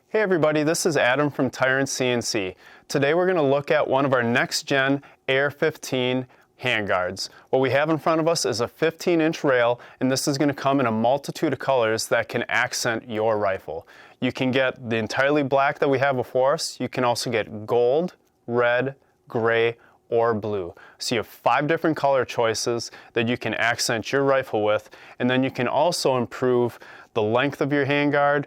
Hey everybody, this is Adam from Tyrant CNC. Today we're going to look at one of our NexGen AR 15 handguards. What we have in front of us is a 15-inch rail, and this is going to come in a multitude of colors that can accent your rifle. You can get the entirely black that we have before us. You can also get gold, red, gray, or blue. So you have 5 different color choices that you can accent your rifle with, and then you can also improve the length of your handguard,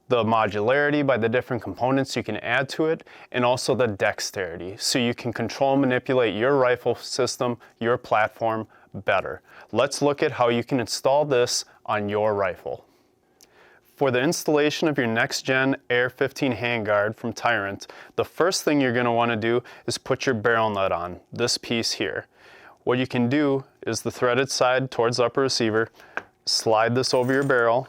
the modularity by the different components you can add to it, and also the dexterity, so you can control and manipulate your rifle system, your platform better. Let's look at how you can install this on your rifle. For the installation of your NexGen AR 15 handguard from Tyrant, the first thing you're going to want to do is put your barrel nut on, this piece here. What you can do is the threaded side towards the upper receiver, slide this over your barrel.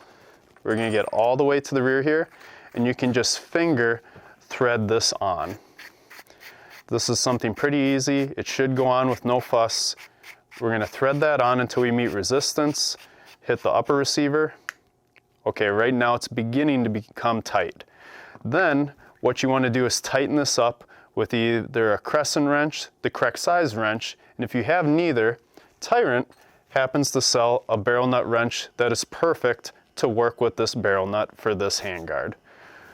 We're going to get all the way to the rear here, and you can just finger thread this on. This is something pretty easy. It should go on with no fuss. We're going to thread that on until we meet resistance, hit the upper receiver. Okay, right now it's beginning to become tight. Then what you want to do is tighten this up with either a crescent wrench, the correct size wrench, and if you have neither, Tyrant happens to sell a barrel nut wrench that is perfect to work with this barrel nut for this handguard.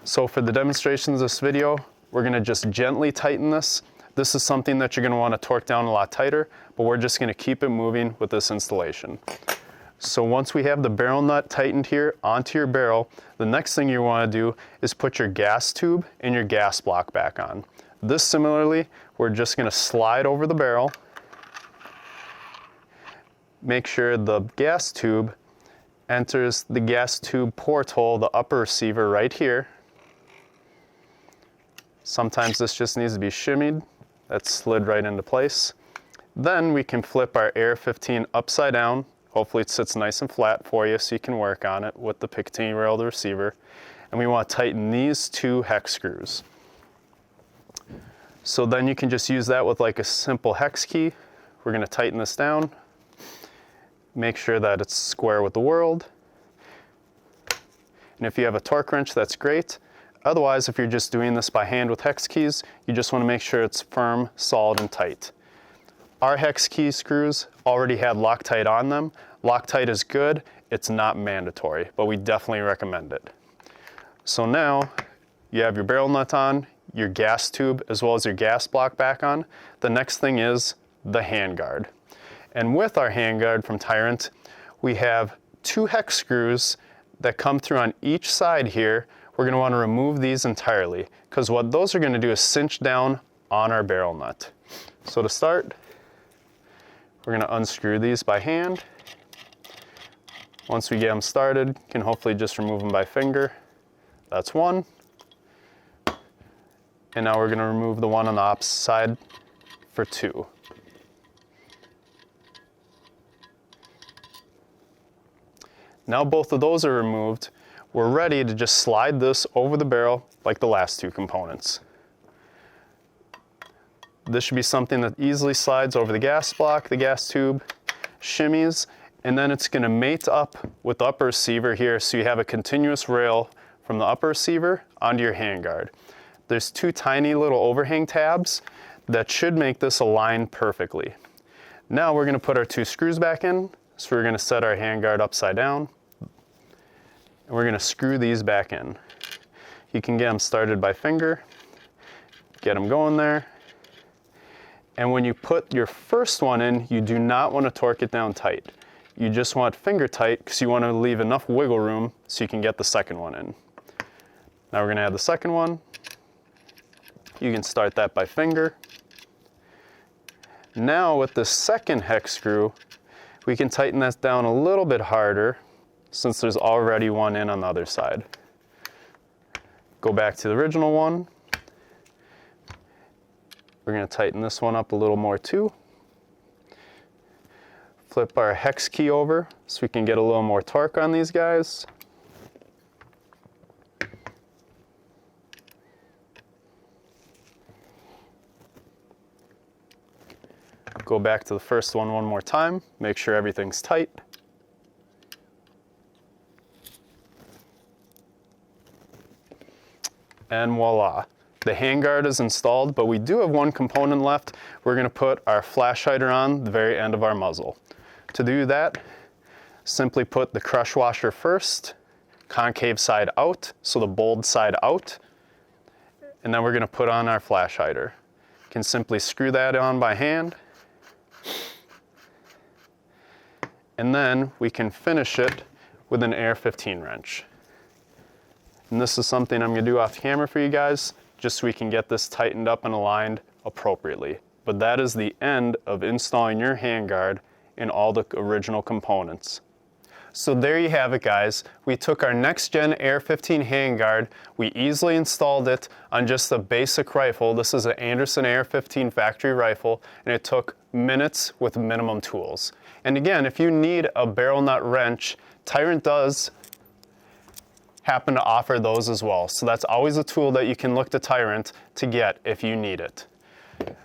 So for the demonstrations of this video, we're going to just gently tighten this. This is something that you're going to want to torque down a lot tighter, but we're just going to keep it moving with this installation. So once we have the barrel nut tightened here onto your barrel, the next thing you want to do is put your gas tube and your gas block back on. This similarly, we're just going to slide over the barrel. Make sure the gas tube enters the gas tube porthole, the upper receiver right here. Sometimes this just needs to be shimmied. That's slid right into place. Then we can flip our AR 15 upside down. Hopefully it sits nice and flat for you so you can work on it with the Picatinny rail of the receiver. And we want to tighten these 2 hex screws. So then you can just use that with like a simple hex key. We're going to tighten this down. Make sure that it's square with the world. And if you have a torque wrench, that's great. Otherwise, if you're just doing this by hand with hex keys, you just want to make sure it's firm, solid, and tight. Our hex key screws already had Loctite on them. Loctite is good. It's not mandatory, but we definitely recommend it. So now you have your barrel nut on, your gas tube, as well as your gas block back on. The next thing is the handguard. And with our handguard from Tyrant, we have 2 hex screws that come through on each side here. We're going to want to remove these entirely, because what those are going to do is cinch down on our barrel nut. So to start, we're going to unscrew these by hand. Once we get them started, you can hopefully just remove them by finger. That's one. And now we're going to remove the one on the opposite side for 2. Now both of those are removed, we're ready to just slide this over the barrel like the last 2 components. This should be something that easily slides over the gas block, the gas tube, shimmies, and then it's going to mate up with the upper receiver here, so you have a continuous rail from the upper receiver onto your handguard. There's 2 tiny little overhang tabs that should make this align perfectly. Now we're going to put our 2 screws back in, so we're going to set our handguard upside down. And we're going to screw these back in. You can get them started by finger, get them going there. And when you put your first one in, you do not want to torque it down tight. You just want finger tight because you want to leave enough wiggle room so you can get the second one in. Now we're going to add the second one. You can start that by finger. Now with the second hex screw, we can tighten that down a little bit harder since there's already one in on the other side. Go back to the original one. We're going to tighten this one up a little more too. Flip our hex key over so we can get a little more torque on these guys. Go back to the first one more time, make sure everything's tight. And voila. The handguard is installed, but we do have one component left. We're going to put our flash hider on the very end of our muzzle. To do that, simply put the crush washer first, concave side out, so the bold side out, and then we're going to put on our flash hider. You can simply screw that on by hand, and then we can finish it with an AR-15 wrench. And this is something I'm going to do off camera for you guys, just so we can get this tightened up and aligned appropriately. But that is the end of installing your handguard in all the original components. So there you have it, guys. We took our NexGen AR-15 handguard, we easily installed it on just a basic rifle. This is an Anderson AR-15 factory rifle, and it took minutes with minimum tools. And again, if you need a barrel nut wrench, Tyrant does happen to offer those as well. So that's always a tool that you can look to Tyrant to get if you need it.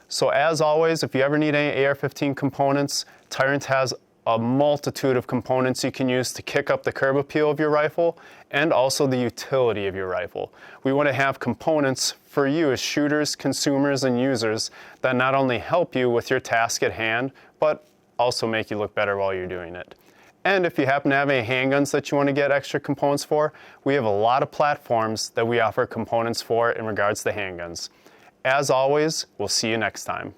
So as always, if you ever need any AR-15 components, Tyrant has a multitude of components you can use to kick up the curb appeal of your rifle and also the utility of your rifle. We want to have components for you as shooters, consumers, and users that not only help you with your task at hand, but also make you look better while you're doing it. And if you happen to have any handguns that you want to get extra components for, we have a lot of platforms that we offer components for in regards to handguns. As always, we'll see you next time.